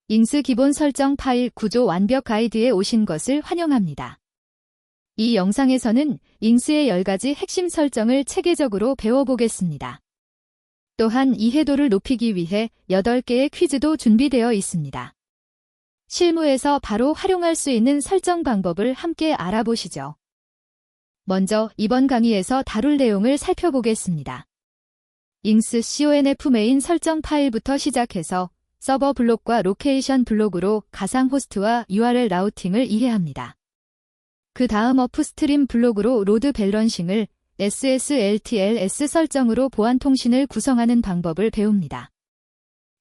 잉스 기본 설정 파일 구조 완벽 가이드에 오신 것을 환영합니다. 이 영상에서는 잉스의 10가지 핵심 설정을 체계적으로 배워보겠습니다. 또한 이해도를 높이기 위해 8개의 퀴즈도 준비되어 있습니다. 실무에서 바로 활용할 수 있는 설정 방법을 함께 알아보시죠. 먼저 이번 강의에서 다룰 내용을 살펴보겠습니다. 잉스 conf 메인 설정 파일부터 시작해서 서버 블록과 로케이션 블록으로 가상 호스트와 URL 라우팅을 이해합니다. 그 다음 업스트림 블록으로 로드 밸런싱을 SSLTLS 설정으로 보안 통신을 구성하는 방법을 배웁니다.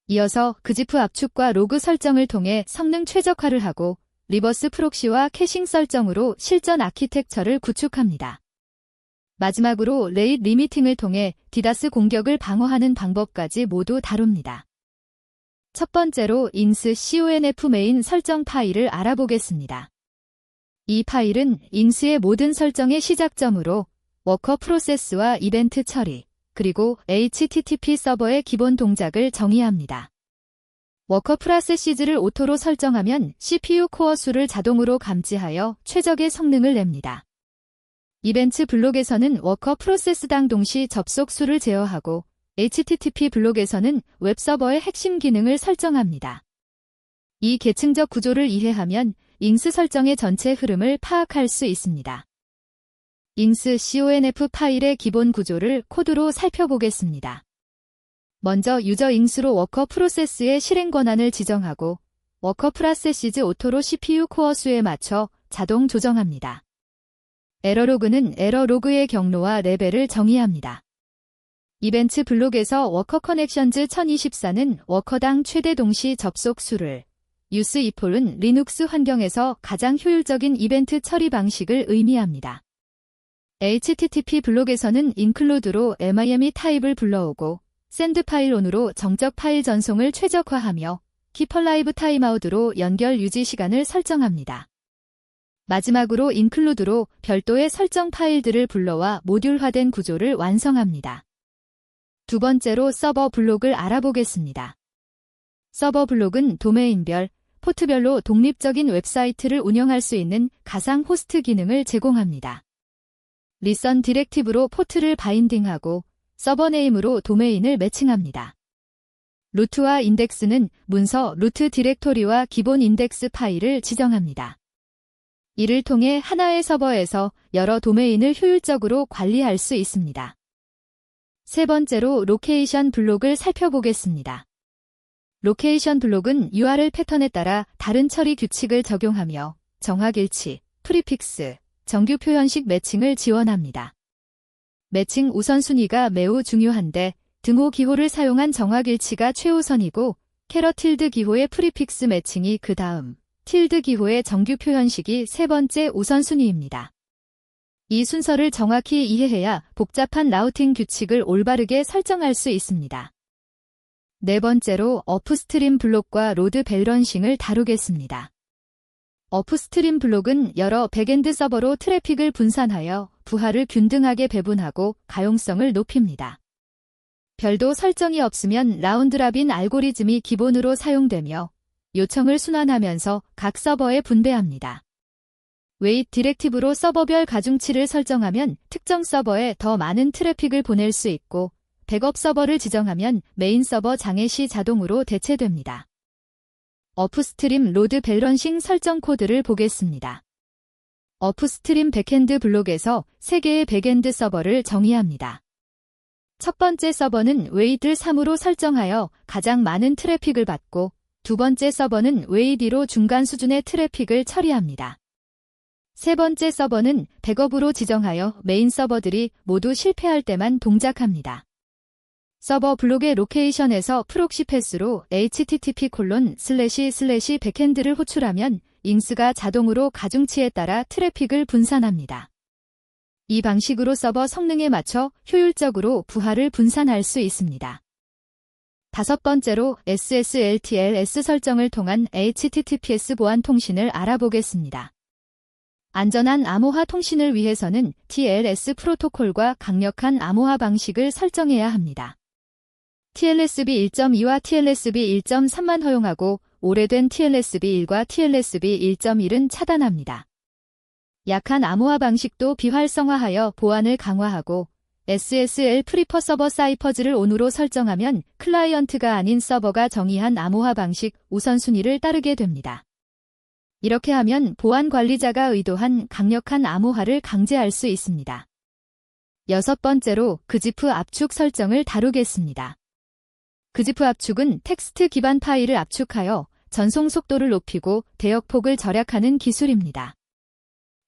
이어서 그지프 압축과 로그 설정을 통해 성능 최적화를 하고 리버스 프록시와 캐싱 설정으로 실전 아키텍처를 구축합니다. 마지막으로 레이트 리미팅을 통해 디다스 공격을 방어하는 방법까지 모두 다룹니다. 첫 번째로 잉스 conf 메인 설정 파일을 알아보겠습니다. 이 파일은 잉스의 모든 설정의 시작점으로 워커 프로세스와 이벤트 처리, 그리고 HTTP 서버의 기본 동작을 정의합니다. 워커 프로세시즈를 오토로 설정하면 CPU 코어 수를 자동으로 감지하여 최적의 성능을 냅니다. 이벤트 블록에서는 워커 프로세스당 동시 접속 수를 제어하고 HTTP 블록에서는 웹서버의 핵심 기능을 설정합니다. 이 계층적 구조를 이해하면 잉스 설정의 전체 흐름을 파악할 수 있습니다. 잉스 conf 파일의 기본 구조를 코드로 살펴보겠습니다. 먼저 유저 잉스로 워커 프로세스의 실행 권한을 지정하고 워커 프로세시즈 오토로 CPU 코어 수에 맞춰 자동 조정합니다. 에러로그는 에러로그의 경로와 레벨을 정의합니다. 이벤트 블록에서 워커 커넥션즈 1024는 워커당 최대 동시 접속 수를, 유스 이폴은 리눅스 환경에서 가장 효율적인 이벤트 처리 방식을 의미합니다. HTTP 블록에서는 include로 MIME 타입을 불러오고 send 파일 on으로 정적 파일 전송을 최적화하며 keep alive timeout로 연결 유지 시간을 설정합니다. 마지막으로 include로 별도의 설정 파일들을 불러와 모듈화된 구조를 완성합니다. 두 번째로 서버 블록을 알아보겠습니다. 서버 블록은 도메인별, 포트별로 독립적인 웹사이트를 운영할 수 있는 가상 호스트 기능을 제공합니다. 리선 디렉티브로 포트를 바인딩하고 서버 네임으로 도메인을 매칭합니다. 루트와 인덱스는 문서 루트 디렉토리와 기본 인덱스 파일을 지정합니다. 이를 통해 하나의 서버에서 여러 도메인을 효율적으로 관리할 수 있습니다. 세 번째로 로케이션 블록을 살펴보겠습니다. 로케이션 블록은 URL 패턴에 따라 다른 처리 규칙을 적용하며 정확일치, 프리픽스, 정규 표현식 매칭을 지원합니다. 매칭 우선순위가 매우 중요한데 등호 기호를 사용한 정확일치가 최우선이고 ~tilde 기호의 프리픽스 매칭이 그 다음, 틸드 기호의 정규 표현식이 세 번째 우선순위입니다. 이 순서를 정확히 이해해야 복잡한 라우팅 규칙을 올바르게 설정할 수 있습니다. 네 번째로 업스트림 블록과 로드 밸런싱을 다루겠습니다. 업스트림 블록은 여러 백엔드 서버로 트래픽을 분산하여 부하를 균등하게 배분하고 가용성을 높입니다. 별도 설정이 없으면 라운드라빈 알고리즘이 기본으로 사용되며 요청을 순환하면서 각 서버에 분배합니다. 웨이트 디렉티브로 서버별 가중치를 설정하면 특정 서버에 더 많은 트래픽을 보낼 수 있고 백업 서버를 지정하면 메인 서버 장애 시 자동으로 대체됩니다. 업스트림 로드 밸런싱 설정 코드를 보겠습니다. 업스트림 백엔드 블록에서 3개의 백엔드 서버를 정의합니다. 첫 번째 서버는 웨이트를 3으로 설정하여 가장 많은 트래픽을 받고 두 번째 서버는 웨이트 2로 중간 수준의 트래픽을 처리합니다. 세 번째 서버는 백업으로 지정하여 메인 서버들이 모두 실패할 때만 동작합니다. 서버 블록의 로케이션에서 프록시 패스로 http:// 백엔드를 호출하면 잉스가 자동으로 가중치에 따라 트래픽을 분산합니다. 이 방식으로 서버 성능에 맞춰 효율적으로 부하를 분산할 수 있습니다. 다섯 번째로 SSLTLS 설정을 통한 HTTPS 보안 통신을 알아보겠습니다. 안전한 암호화 통신을 위해서는 TLS 프로토콜과 강력한 암호화 방식을 설정해야 합니다. TLSB 1.2와 TLSB 1.3만 허용하고 오래된 TLSB1과 TLSB 1.1은 차단합니다. 약한 암호화 방식도 비활성화하여 보안을 강화하고 SSL 프리퍼 서버 사이퍼즈를 ON으로 설정하면 클라이언트가 아닌 서버가 정의한 암호화 방식 우선순위를 따르게 됩니다. 이렇게 하면 보안 관리자가 의도한 강력한 암호화를 강제할 수 있습니다. 여섯 번째로 그지프 압축 설정을 다루겠습니다. 그지프 압축은 텍스트 기반 파일을 압축하여 전송 속도를 높이고 대역폭을 절약하는 기술입니다.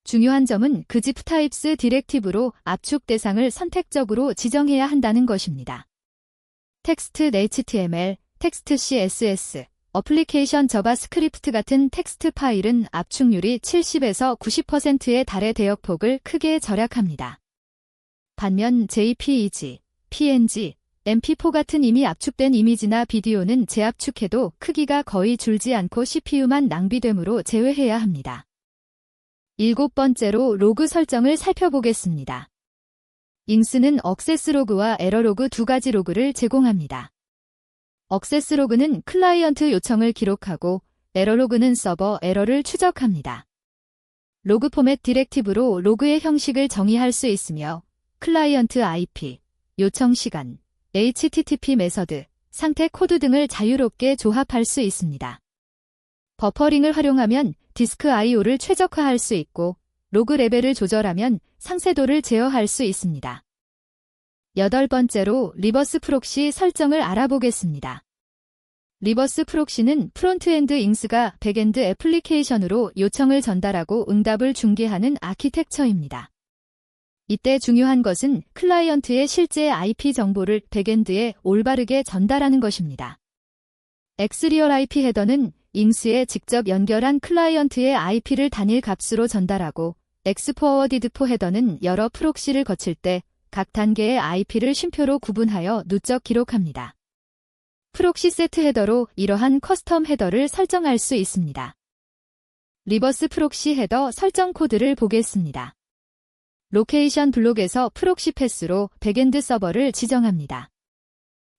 중요한 점은 그지프 타입스 디렉티브로 압축 대상을 선택적으로 지정해야 한다는 것입니다. 텍스트 HTML, 텍스트 CSS, 어플리케이션 자바스크립트 같은 텍스트 파일은 압축률이 70에서 90%에 달해 대역폭을 크게 절약합니다. 반면 JPEG, PNG, MP4 같은 이미 압축된 이미지나 비디오는 재압축해도 크기가 거의 줄지 않고 CPU만 낭비되므로 제외해야 합니다. 일곱 번째로 로그 설정을 살펴보겠습니다. 잉스는 억세스 로그와 에러 로그 두 가지 로그를 제공합니다. 억세스 로그는 클라이언트 요청을 기록하고 에러 로그는 서버 에러를 추적합니다. 로그 포맷 디렉티브로 로그의 형식을 정의할 수 있으며 클라이언트 IP, 요청 시간, HTTP 메서드, 상태 코드 등을 자유롭게 조합할 수 있습니다. 버퍼링을 활용하면 디스크 I/O를 최적화할 수 있고 로그 레벨을 조절하면 상세도를 제어할 수 있습니다. 여덟 번째로 리버스 프록시 설정을 알아보겠습니다. 리버스 프록시는 프론트엔드 잉스가 백엔드 애플리케이션으로 요청을 전달하고 응답을 중계하는 아키텍처입니다. 이때 중요한 것은 클라이언트의 실제 IP 정보를 백엔드에 올바르게 전달하는 것입니다. 엑스리얼 IP 헤더는 잉스에 직접 연결한 클라이언트의 IP를 단일 값으로 전달하고 엑스포워디드 포 헤더는 여러 프록시를 거칠 때 각 단계의 IP를 쉼표로 구분하여 누적 기록합니다. 프록시 세트 헤더로 이러한 커스텀 헤더를 설정할 수 있습니다. 리버스 프록시 헤더 설정 코드를 보겠습니다. 로케이션 블록에서 프록시 패스로 백엔드 서버를 지정합니다.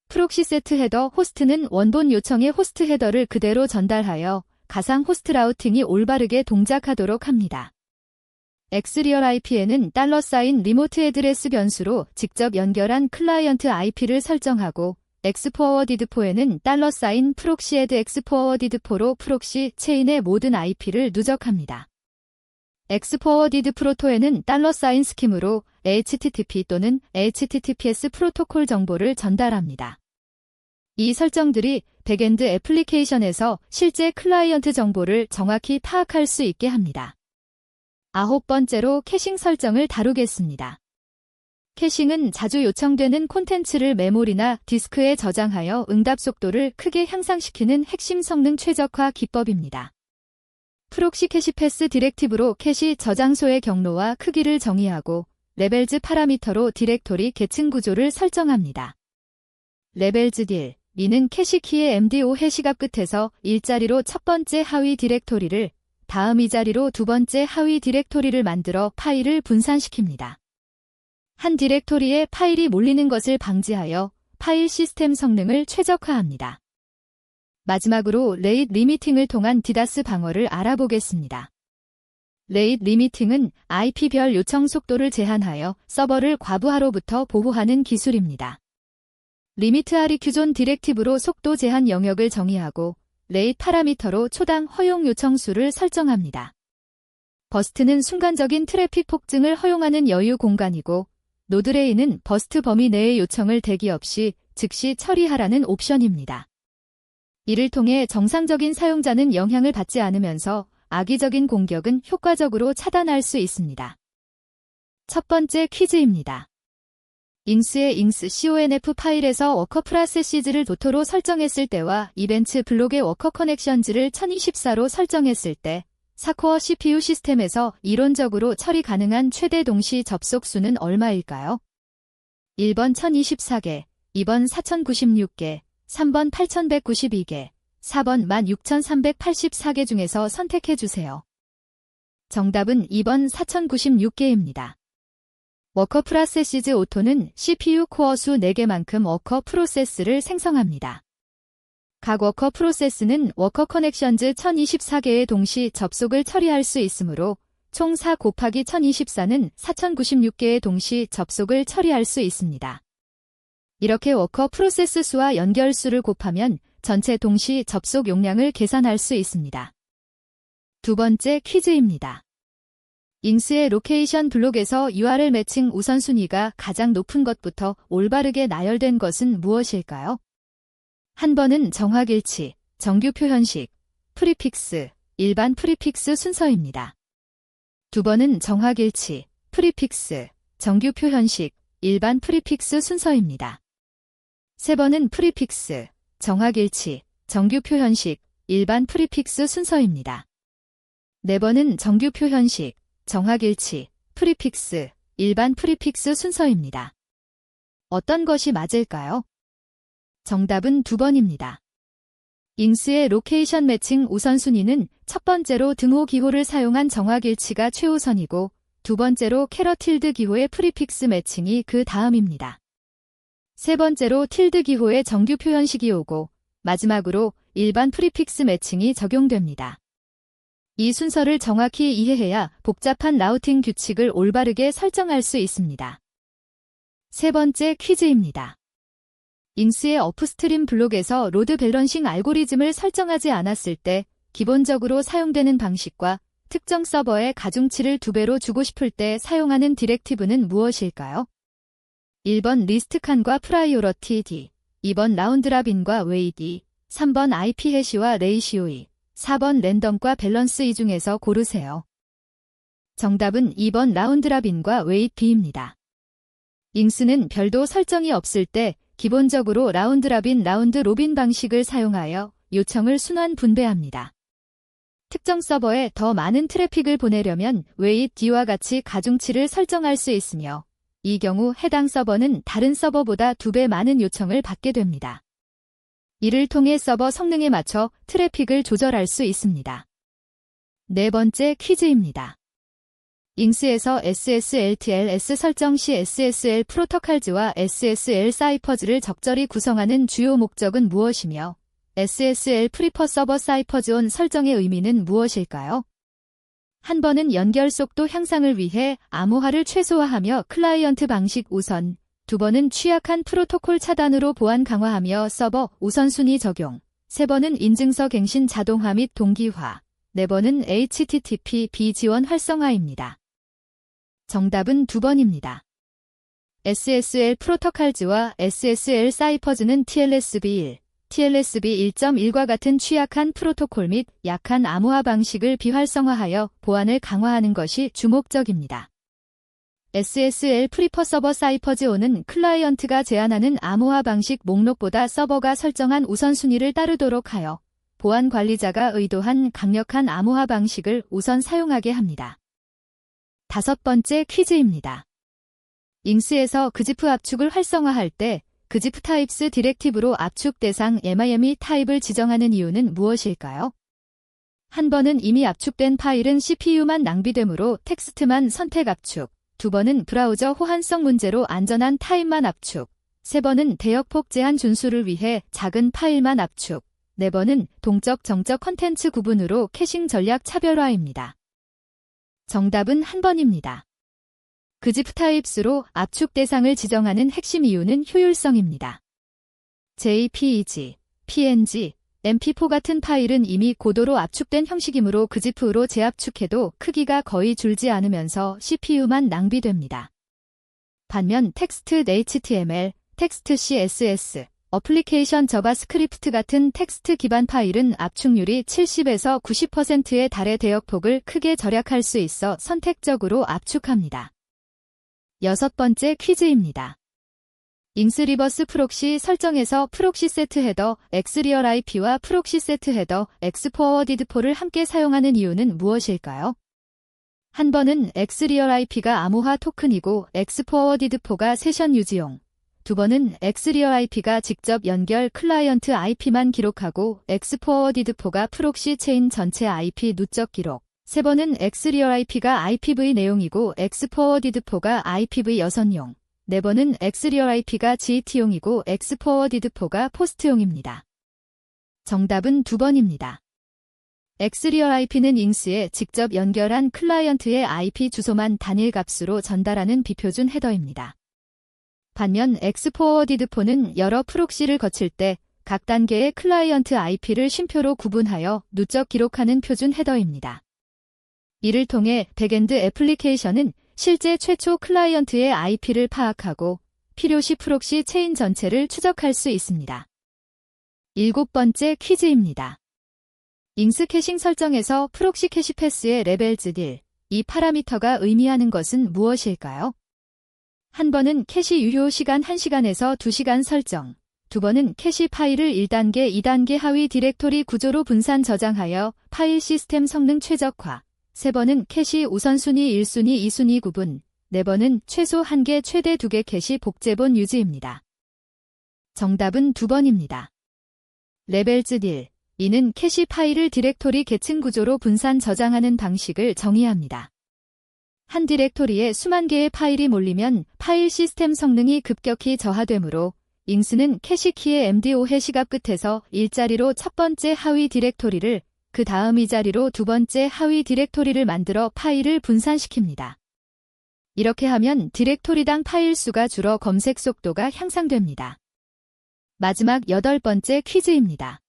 프록시 세트 헤더 호스트는 원본 요청의 호스트 헤더를 그대로 전달하여 가상 호스트 라우팅이 올바르게 동작하도록 합니다. 엑스리얼 IP에는 $리모트 애드레스 변수로 직접 연결한 클라이언트 IP를 설정하고 엑스포워디드 포에는 $프록시 애드 엑스포워디드 포로 프록시 체인의 모든 IP를 누적합니다. 엑스포워디드 프로토에는 $스킴으로 HTTP 또는 HTTPS 프로토콜 정보를 전달합니다. 이 설정들이 백엔드 애플리케이션에서 실제 클라이언트 정보를 정확히 파악할 수 있게 합니다. 아홉 번째로 캐싱 설정을 다루겠습니다. 캐싱은 자주 요청되는 콘텐츠를 메모리나 디스크에 저장하여 응답 속도를 크게 향상시키는 핵심 성능 최적화 기법입니다. 프록시 캐시 패스 디렉티브로 캐시 저장소의 경로와 크기를 정의하고 레벨즈 파라미터로 디렉토리 계층 구조를 설정합니다. 레벨즈 딜, 이는 캐시 키의 MD5 해시값 끝에서 일자리로 첫 번째 하위 디렉토리를 다음 이 자리로 두 번째 하위 디렉토리를 만들어 파일을 분산시킵니다. 한 디렉토리에 파일이 몰리는 것을 방지하여 파일 시스템 성능을 최적화합니다. 마지막으로 레이트 리미팅을 통한 디다스 방어를 알아보겠습니다. 레이트 리미팅은 IP별 요청 속도를 제한하여 서버를 과부하로부터 보호하는 기술입니다. 리미트 REQ존 디렉티브로 속도 제한 영역을 정의하고 레이트 파라미터로 초당 허용 요청 수를 설정합니다. 버스트는 순간적인 트래픽 폭증을 허용하는 여유 공간이고 노드레인은 버스트 범위 내의 요청을 대기 없이 즉시 처리하라는 옵션입니다. 이를 통해 정상적인 사용자는 영향을 받지 않으면서 악의적인 공격은 효과적으로 차단할 수 있습니다. 첫 번째 퀴즈입니다. 잉스의 잉스 CONF 파일에서 워커 프로세시즈를 도토로 설정했을 때와 이벤트 블록의 워커 커넥션즈를 1024로 설정했을 때 4코어 CPU 시스템에서 이론적으로 처리 가능한 최대 동시 접속 수는 얼마일까요? 1번 1024개, 2번 4096개, 3번 8192개, 4번 16384개 중에서 선택해주세요. 정답은 2번 4096개입니다. 워커 프로세시즈 오토는 CPU 코어 수 4개만큼 워커 프로세스를 생성합니다. 각 워커 프로세스는 워커 커넥션즈 1024개의 동시 접속을 처리할 수 있으므로 총 4 곱하기 1024는 4096개의 동시 접속을 처리할 수 있습니다. 이렇게 워커 프로세스 수와 연결 수를 곱하면 전체 동시 접속 용량을 계산할 수 있습니다. 두 번째 퀴즈입니다. 잉스의 로케이션 블록에서 URL 매칭 우선순위가 가장 높은 것부터 올바르게 나열된 것은 무엇일까요? 한 번은 정확일치, 정규 표현식, 프리픽스, 일반 프리픽스 순서입니다. 두 번은 정확일치, 프리픽스, 정규 표현식, 일반 프리픽스 순서입니다. 세 번은 프리픽스, 정확일치, 정규 표현식, 일반 프리픽스 순서입니다. 네 번은 정규 표현식, 정확일치, 프리픽스, 일반 프리픽스 순서입니다. 어떤 것이 맞을까요? 정답은 2번입니다. 잉스의 로케이션 매칭 우선순위는 첫 번째로 등호 기호를 사용한 정확일치가 최우선이고 두 번째로 캐러틸드 기호의 프리픽스 매칭이 그 다음입니다. 세 번째로 틸드 기호의 정규 표현식이 오고 마지막으로 일반 프리픽스 매칭이 적용됩니다. 이 순서를 정확히 이해해야 복잡한 라우팅 규칙을 올바르게 설정할 수 있습니다. 세 번째 퀴즈입니다. 잉스의 업스트림 블록에서 로드 밸런싱 알고리즘을 설정하지 않았을 때 기본적으로 사용되는 방식과 특정 서버에 가중치를 2배로 주고 싶을 때 사용하는 디렉티브는 무엇일까요? 1번 리스트칸과 프라이오러티 D, 2번 라운드랍인과 웨이디, 3번 IP 해시와 레이시오 E, 4번 랜덤과 밸런스 이 중에서 고르세요. 정답은 2번 라운드랍인과 웨이트 B입니다. 잉스는 별도 설정이 없을 때 기본적으로 라운드랍인 라운드 로빈 방식을 사용하여 요청을 순환 분배합니다. 특정 서버에 더 많은 트래픽을 보내려면 웨이트 D와 같이 가중치를 설정할 수 있으며 이 경우 해당 서버는 다른 서버보다 2배 많은 요청을 받게 됩니다. 이를 통해 서버 성능에 맞춰 트래픽을 조절할 수 있습니다. 네 번째 퀴즈입니다. 잉스에서 SSL/TLS 설정 시 SSL 프로토콜즈와 SSL 사이퍼즈를 적절히 구성하는 주요 목적은 무엇이며 SSL 프리퍼 서버 사이퍼즈 온 설정의 의미는 무엇일까요? 한 번은 연결 속도 향상을 위해 암호화를 최소화하며 클라이언트 방식 우선, 두 번은 취약한 프로토콜 차단으로 보안 강화하며 서버 우선순위 적용, 세 번은 인증서 갱신 자동화 및 동기화, 네 번은 HTTP 비지원 활성화입니다. 정답은 2번입니다. SSL 프로토콜즈와 SSL 사이퍼즈는 TLSB1, TLSB 1.1과 같은 취약한 프로토콜 및 약한 암호화 방식을 비활성화하여 보안을 강화하는 것이 주목적입니다. SSL 프리퍼 서버 사이퍼즈5는 클라이언트가 제안하는 암호화 방식 목록보다 서버가 설정한 우선순위를 따르도록 하여 보안 관리자가 의도한 강력한 암호화 방식을 우선 사용하게 합니다. 다섯 번째 퀴즈입니다. 잉스에서 그지프 압축을 활성화할 때 그지프 타입스 디렉티브로 압축 대상 MIME 타입을 지정하는 이유는 무엇일까요? 한 번은 이미 압축된 파일은 CPU만 낭비되므로 텍스트만 선택 압축, 두 번은 브라우저 호환성 문제로 안전한 타입만 압축, 세 번은 대역폭 제한 준수를 위해 작은 파일만 압축, 네 번은 동적 정적 컨텐츠 구분으로 캐싱 전략 차별화입니다. 정답은 한 번입니다. 그지프 타입스로 압축 대상을 지정하는 핵심 이유는 효율성입니다. JPEG, PNG, MP4 같은 파일은 이미 고도로 압축된 형식이므로 그지프로 재압축해도 크기가 거의 줄지 않으면서 CPU만 낭비됩니다. 반면 텍스트 HTML, 텍스트 CSS, 어플리케이션 자바스크립트 같은 텍스트 기반 파일은 압축률이 70에서 90%에 달해 대역폭을 크게 절약할 수 있어 선택적으로 압축합니다. 여섯 번째 퀴즈입니다. 잉스 리버스 프록시 설정에서 프록시 세트 헤더 X리얼 IP와 프록시 세트 헤더 X포워디드4를 함께 사용하는 이유는 무엇일까요? 한 번은 X리얼 IP가 암호화 토큰이고 X포워디드4가 세션 유지용, 두 번은 X리얼 IP가 직접 연결 클라이언트 IP만 기록하고 X포워디드4가 프록시 체인 전체 IP 누적 기록, 세 번은 X리얼 IP가 IPv 내용이고 X포워디드4가 IPv 여선용, 네 번은 X리얼 IP가 GT용이고 X포워디드4가 포스트용입니다. 정답은 2번입니다. 엑스리얼 IP는 잉스에 직접 연결한 클라이언트의 IP 주소만 단일 값으로 전달하는 비표준 헤더입니다. 반면 엑스포워디드포는 여러 프록시를 거칠 때 각 단계의 클라이언트 IP를 쉼표로 구분하여 누적 기록하는 표준 헤더입니다. 이를 통해 백엔드 애플리케이션은 실제 최초 클라이언트의 IP를 파악하고 필요시 프록시 체인 전체를 추적할 수 있습니다. 7번째 퀴즈입니다. 잉스 캐싱 설정에서 프록시 캐시 패스의 레벨즈 딜, 이 파라미터가 의미하는 것은 무엇일까요? 한 번은 캐시 유효 시간 1시간에서 2시간 설정, 두 번은 캐시 파일을 1단계, 2단계 하위 디렉토리 구조로 분산 저장하여 파일 시스템 성능 최적화, 세 번은 캐시 우선순위 1순위, 2순위 구분, 네 번은 최소 1개, 최대 2개 캐시 복제본 유지입니다. 정답은 2번입니다. 레벨즈 딜, 이는 캐시 파일을 디렉토리 계층 구조로 분산 저장하는 방식을 정의합니다. 한 디렉토리에 수만 개의 파일이 몰리면 파일 시스템 성능이 급격히 저하되므로 잉스는 캐시키의 MD5해 시갑 끝에서 일자리로 첫 번째 하위 디렉토리를, 그 다음 이 자리로 두 번째 하위 디렉토리를 만들어 파일을 분산시킵니다. 이렇게 하면 디렉토리당 파일 수가 줄어 검색 속도가 향상됩니다. 마지막 8번째 퀴즈입니다.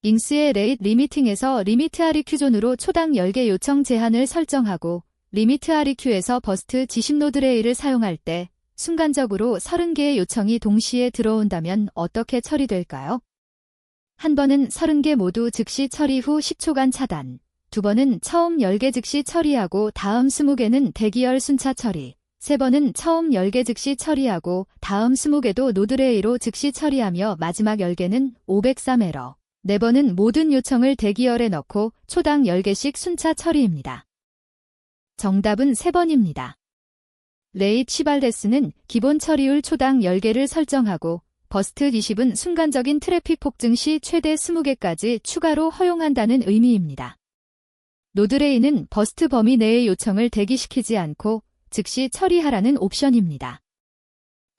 잉스의 레이트 리미팅에서 리미트 REQ존으로 초당 10개 요청 제한을 설정하고 리미트 REQ에서 버스트 지십 노드 레이를 사용할 때 순간적으로 30개의 요청이 동시에 들어온다면 어떻게 처리될까요? 한 번은 30개 모두 즉시 처리 후 10초간 차단, 두 번은 처음 10개 즉시 처리하고 다음 20개는 대기열 순차 처리, 세 번은 처음 10개 즉시 처리하고 다음 20개도 노드레이로 즉시 처리하며 마지막 10개는 503 에러, 네 번은 모든 요청을 대기열에 넣고 초당 10개씩 순차 처리입니다. 정답은 3번입니다. 레이트 시발데스는 기본 처리율 초당 10개를 설정하고 버스트 20은 순간적인 트래픽 폭증 시 최대 20개까지 추가로 허용한다는 의미입니다. 노드레이는 버스트 범위 내의 요청을 대기시키지 않고 즉시 처리하라는 옵션입니다.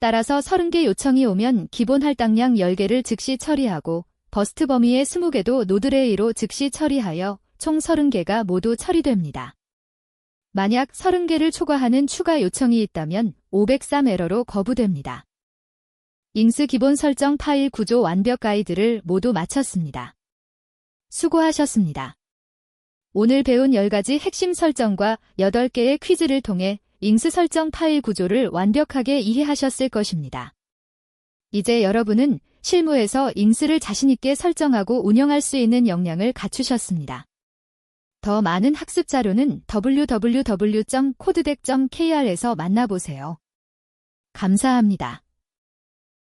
따라서 30개 요청이 오면 기본 할당량 10개를 즉시 처리하고 버스트 범위의 20개도 노드레이로 즉시 처리하여 총 30개가 모두 처리됩니다. 만약 30개를 초과하는 추가 요청이 있다면 503 에러로 거부됩니다. 잉스 기본 설정 파일 구조 완벽 가이드를 모두 마쳤습니다. 수고하셨습니다. 오늘 배운 10가지 핵심 설정과 8개의 퀴즈를 통해 잉스 설정 파일 구조를 완벽하게 이해하셨을 것입니다. 이제 여러분은 실무에서 잉스를 자신있게 설정하고 운영할 수 있는 역량을 갖추셨습니다. 더 많은 학습 자료는 www.codec.kr에서 만나보세요. 감사합니다.